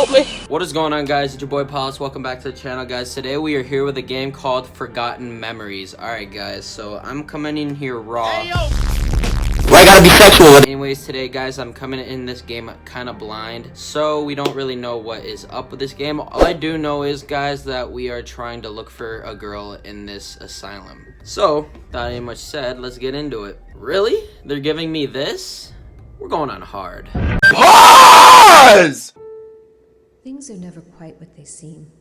help me? What is going on, guys? It's your boy Paulus. Welcome back to the channel, guys. Today we are here with a game called Forgotten Memories. Alright, guys, so I'm coming in here raw. Hey, yo. Why gotta be sexual? Anyways, today, guys, I'm coming in this game kind of blind, so we don't really know what is up with this game. All I do know is, guys, that we are trying to look for a girl in this asylum. So, without any much said, let's get into it. Really? They're giving me this? We're going on hard. Pause! Things are never quite what they seem.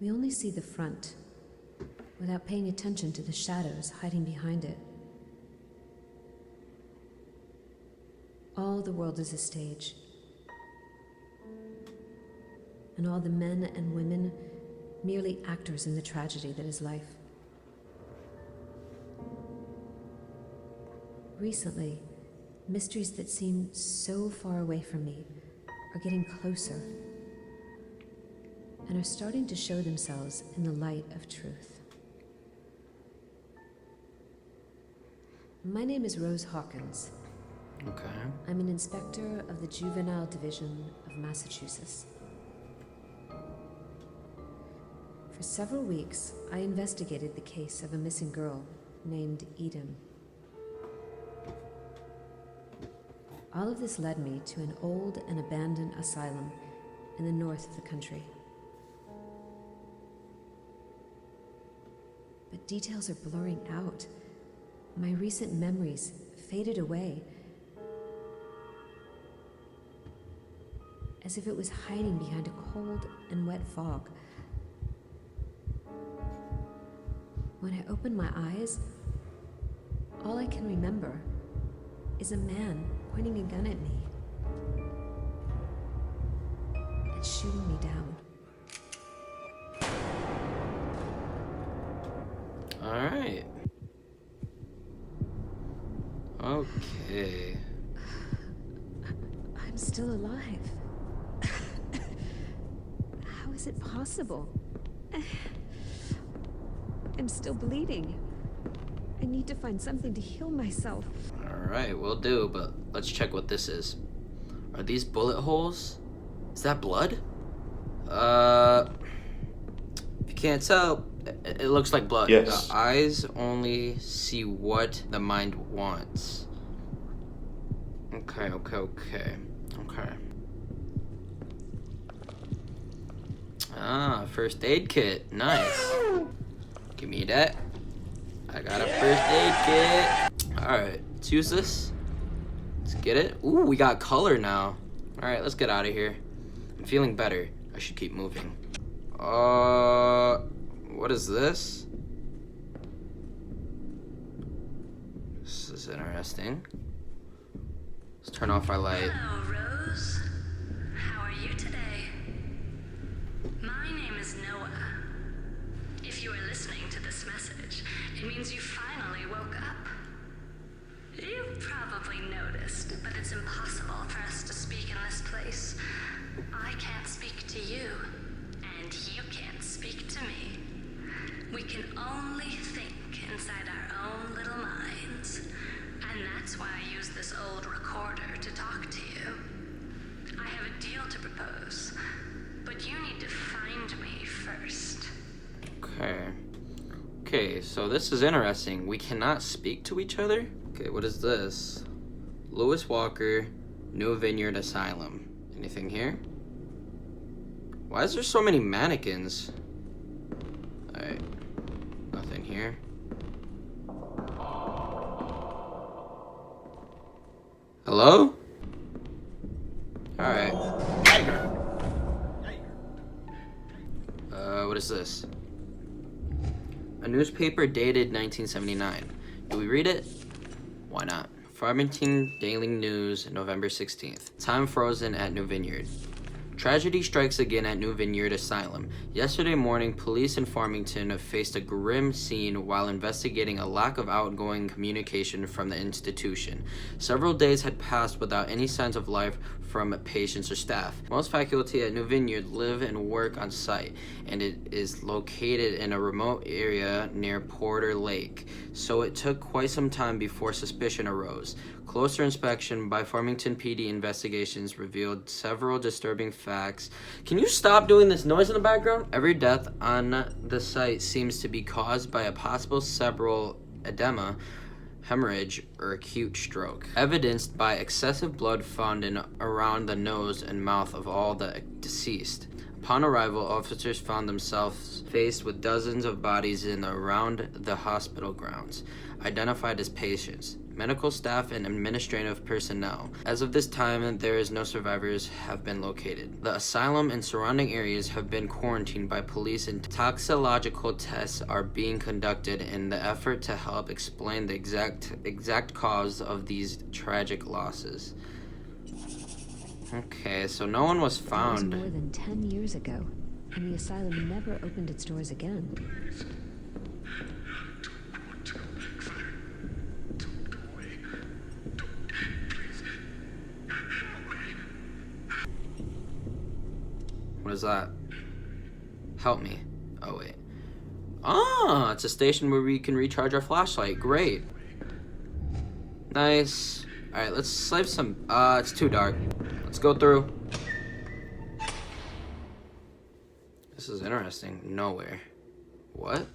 We only see the front, without paying attention to the shadows hiding behind it. All the world is a stage, and all the men and women merely actors in the tragedy that is life. Recently, mysteries that seem so far away from me are getting closer and are starting to show themselves in the light of truth. My name is Rose Hawkins. Okay. I'm an inspector of the Juvenile Division of Massachusetts. For several weeks, I investigated the case of a missing girl named Eden. All of this led me to an old and abandoned asylum in the north of the country. But details are blurring out. My recent memories faded away, as if it was hiding behind a cold and wet fog. When I open my eyes, all I can remember is a man pointing a gun at me and shooting me down. All right. Okay. I'm still alive. How is it possible? I'm still bleeding. I need to find something to heal myself. Alright, will do, but let's check what this is. Are these bullet holes? Is that blood? If you can't tell, it looks like blood. Yes. The eyes only see what the mind wants. Okay. Ah, first aid kit. Nice. Give me that. I got a first aid kit. Alright, let's use this. Let's get it. Ooh, we got color now. Alright, let's get out of here. I'm feeling better. I should keep moving. What is this? This is interesting. Let's turn off our light. Hello, Rose. How are you today? My name is Noah. If you are listening to this message, it means you finally woke up. You've probably noticed, but it's impossible for us to speak in this place. I can't speak to you, and you can't speak to me. We can only think inside our own little minds, and that's why I use this old recorder to talk to you. I have a deal to propose, but you need to find me first. Okay, so this is interesting. We cannot speak to each other? Okay, what is this? Lewis Walker, New Vineyard Asylum. Anything here? Why is there so many mannequins? Alright, nothing here. Hello? Alright. What is this? A newspaper dated 1979. Do we read it? Why not? Farmington Daily News, November 16th. Time frozen at New Vineyard. Tragedy strikes again at New Vineyard Asylum. Yesterday morning, police in Farmington faced a grim scene while investigating a lack of outgoing communication from the institution. Several days had passed without any signs of life from patients or staff. Most faculty at New Vineyard live and work on site, and it is located in a remote area near Porter Lake, so it took quite some time before suspicion arose. Closer inspection by Farmington PD investigations revealed several disturbing facts. Can you stop doing this noise in the background? Every death on the site seems to be caused by a possible cerebral edema, hemorrhage, or acute stroke, evidenced by excessive blood found in around the nose and mouth of all the deceased. Upon arrival, officers found themselves faced with dozens of bodies in and around the hospital grounds, identified as patients, medical staff, and administrative personnel. As of this time, there is no survivors have been located. The asylum and surrounding areas have been quarantined by police, and toxicological tests are being conducted in the effort to help explain the exact cause of these tragic losses. Okay, so no one was found. That was more than 10 years ago, and the asylum never opened its doors again. What is that? Help me. Oh, wait. Ah, it's a station where we can recharge our flashlight. Great. Nice. Alright, let's save some. It's too dark. Let's go through. This is interesting. Nowhere. What?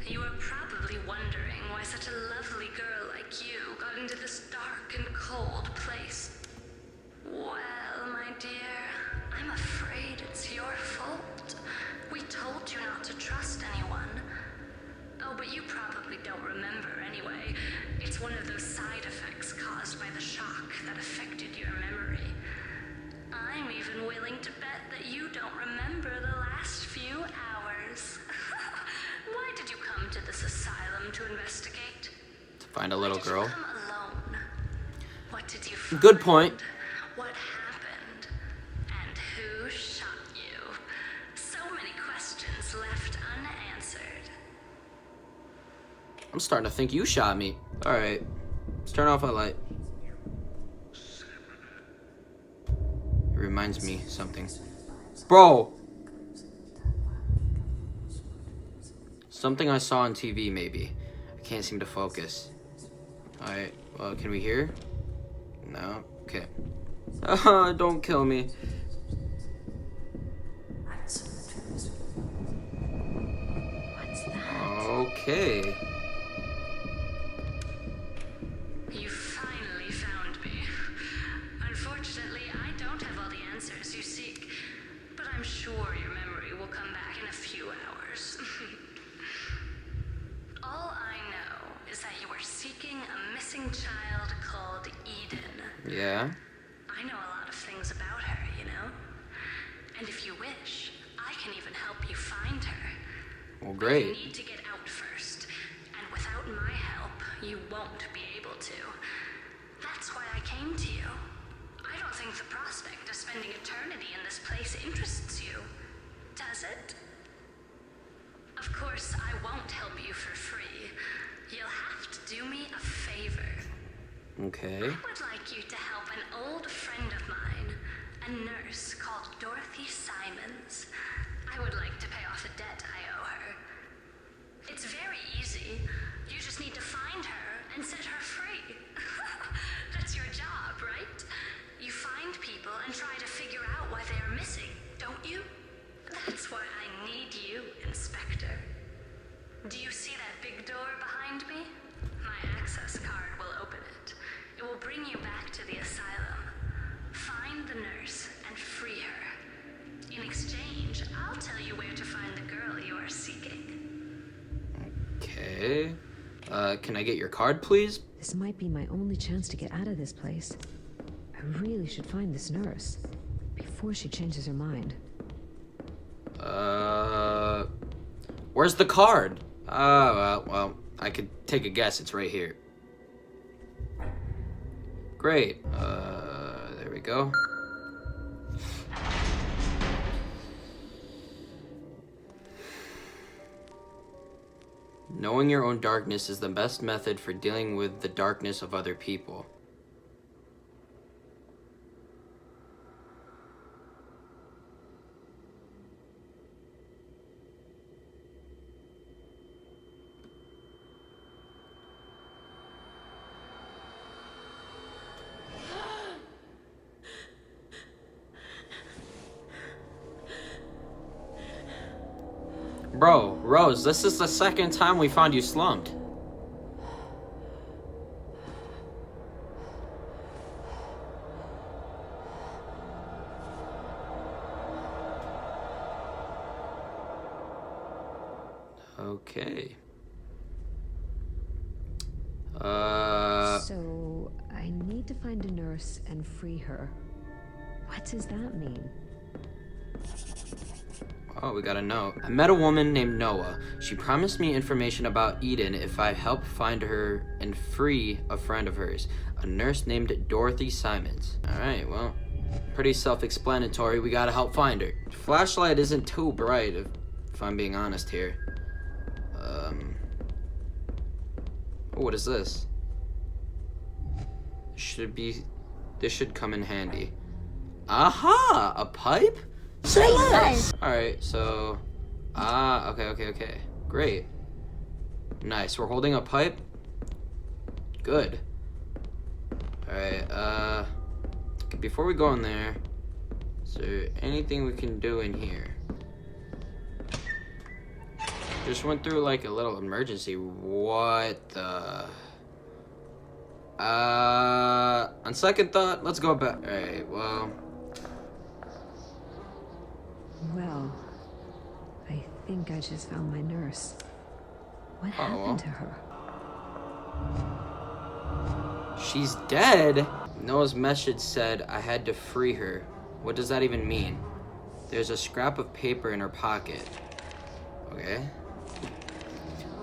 You are probably wondering why such a lovely girl like you got into this dark and cold place. Well, my dear, I'm afraid it's your fault. We told you not to trust anyone. Oh, but you probably don't remember anyway. It's one of those side effects caused by the shock that affected your memory. I'm even willing to bet that you don't remember the last few hours. Why did you come to this asylum to investigate? To find a little girl. Why did you come alone? What did you find? Good point. What happened? And who shot you? So many questions left unanswered. I'm starting to think you shot me. Alright. Let's turn off our light. It reminds me something. Bro! Something I saw on TV, maybe. I can't seem to focus. Alright, well, can we hear? No? Okay. Don't kill me. What's that? Okay. You finally found me. Unfortunately, I don't have all the answers you seek, but I'm sure your memory will come back in a few hours. All I know is that you were seeking a missing child called Eden. Yeah? I know a lot of things about her, you know? And if you wish, I can even help you find her. Well, You great. need to get out first, and without my help, you won't be able to. That's why I came to you. I don't think the prospect of spending eternity in this place interests you, does it? Of course, I won't help you for free. You'll have to do me a favor. Okay. I would like you to help an old friend of mine, a nurse called Dorothy Simons. I would like to pay off a debt I owe her. It's very easy. You just need to find her and set her free. That's your job, right? You find people and try to figure out why they are missing, don't you? That's why I need you, Inspector. Do you see that big door behind me? My access card will open it. It will bring you back to the asylum. Find the nurse and free her. In exchange, I'll tell you where to find the girl you are seeking. Okay. Can I get your card, please? This might be my only chance to get out of this place. I really should find this nurse before she changes her mind. Where's the card? Well, I could take a guess. It's right here. Great. there we go. Knowing your own darkness is the best method for dealing with the darkness of other people. Bro, Rose, this is the second time we found you slumped. Okay. So, I need to find a nurse and free her. What does that mean? Oh, we got a note. I met a woman named Noah. She promised me information about Eden if I help find her and free a friend of hers, a nurse named Dorothy Simons. Alright, well, pretty self-explanatory. We gotta help find her. Flashlight isn't too bright, if I'm being honest here. Oh, what is this? This should come in handy. Aha! A pipe? Say less! Alright, so... okay. Great. Nice, we're holding a pipe? Good. Alright, before we go in there, is there anything we can do in here? Just went through like a little emergency. What the... on second thought, let's go back. Alright, well... Well, I think I just found my nurse. What happened to her? She's dead? Noah's message said I had to free her. What does that even mean? There's a scrap of paper in her pocket. Okay.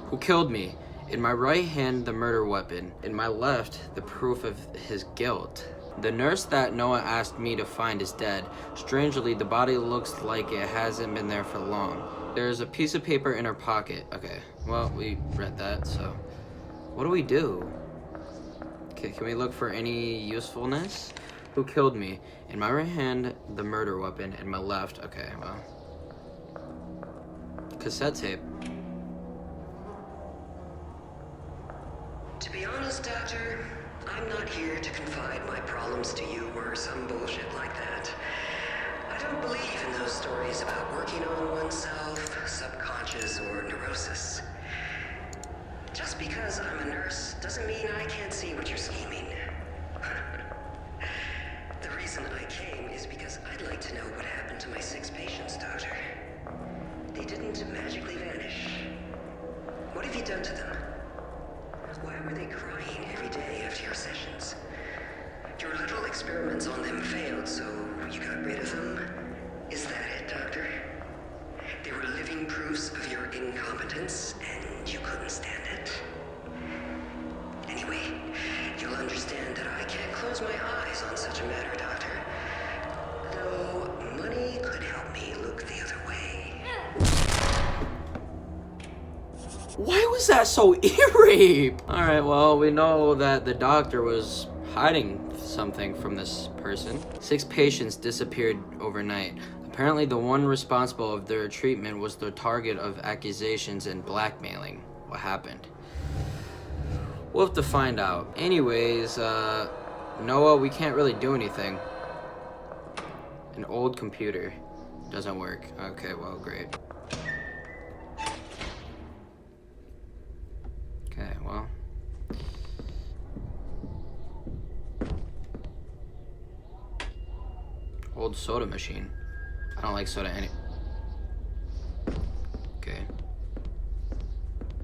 Who killed me? In my right hand, the murder weapon. In my left, the proof of his guilt. The nurse that Noah asked me to find is dead. Strangely, the body looks like it hasn't been there for long. There's a piece of paper in her pocket. Okay, well, we read that, so... What do we do? Okay, can we look for any usefulness? Who killed me? In my right hand, the murder weapon. In my left, okay, well... Cassette tape. To be honest, Doctor, I'm not here to confide my problems to you or some bullshit like that. I don't believe in those stories about working on oneself, subconscious, or neurosis. Just because I'm a nurse doesn't mean I can't see what you're scheming. The reason I came is because I'd like to know what happened to my 6 patients, Doctor. They didn't magically vanish. What have you done to them? Why were they crying every day after your sessions? Your little experiments on them failed, so you got rid of them? Is that it, Doctor? They were living proofs of your incompetence, and you couldn't stand it? Anyway, you'll understand that I can't close my eyes on such a matter, Doctor. Though money could help me look the other way. Why was that so eerie? Alright, well, we know that the doctor was hiding something from this person. 6 patients disappeared overnight. Apparently, the one responsible of their treatment was the target of accusations and blackmailing. What happened? We'll have to find out. Anyways, Noah, we can't really do anything. An old computer. Doesn't work. Okay, well, great. Okay, well. Old soda machine. I don't like soda any... Okay.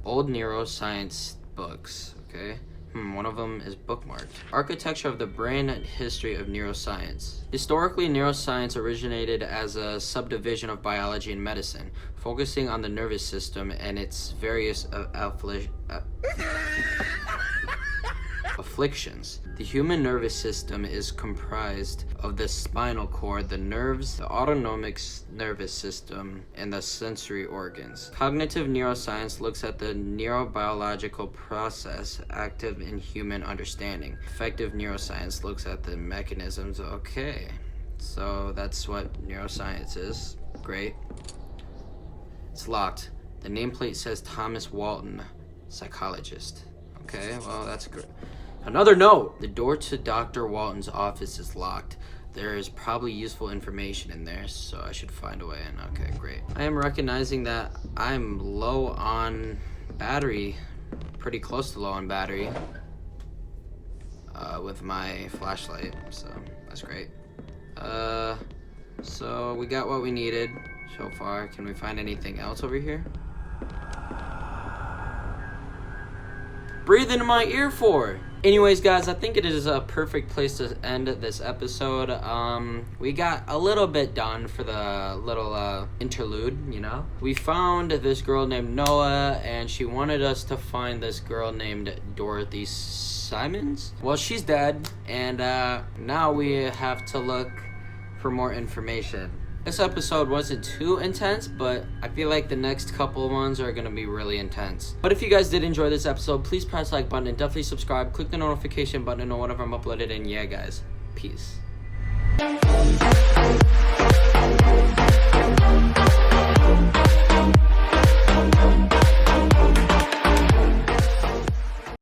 Old neuroscience books, okay? One of them is bookmarked. Architecture of the brain and history of neuroscience. Historically, neuroscience originated as a subdivision of biology and medicine, focusing on the nervous system and its various afflictions. The human nervous system is comprised of the spinal cord, the nerves, the autonomic nervous system, and the sensory organs. Cognitive neuroscience looks at the neurobiological process active in human understanding. Affective neuroscience looks at the mechanisms. Okay, so that's what neuroscience is. Great. It's locked. The nameplate says Thomas Walton, psychologist. Okay, well, that's great. Another note, the door to Dr. Walton's office is locked. There is probably useful information in there, so I should find a way in. Okay, great. I am recognizing that I'm low on battery, pretty close to low on battery, with my flashlight, so that's great. So we got what we needed so far. Can we find anything else over here? Breathe into my ear for. Anyways, guys, I think it is a perfect place to end this episode. We got a little bit done for the little interlude, you know. We found this girl named Noah, and she wanted us to find this girl named Dorothy Simons. Well, she's dead, and now we have to look for more information. This episode wasn't too intense, but I feel like the next couple ones are going to be really intense. But if you guys did enjoy this episode, please press the like button and definitely subscribe. Click the notification button to know whenever I'm uploaded. And yeah, guys, peace.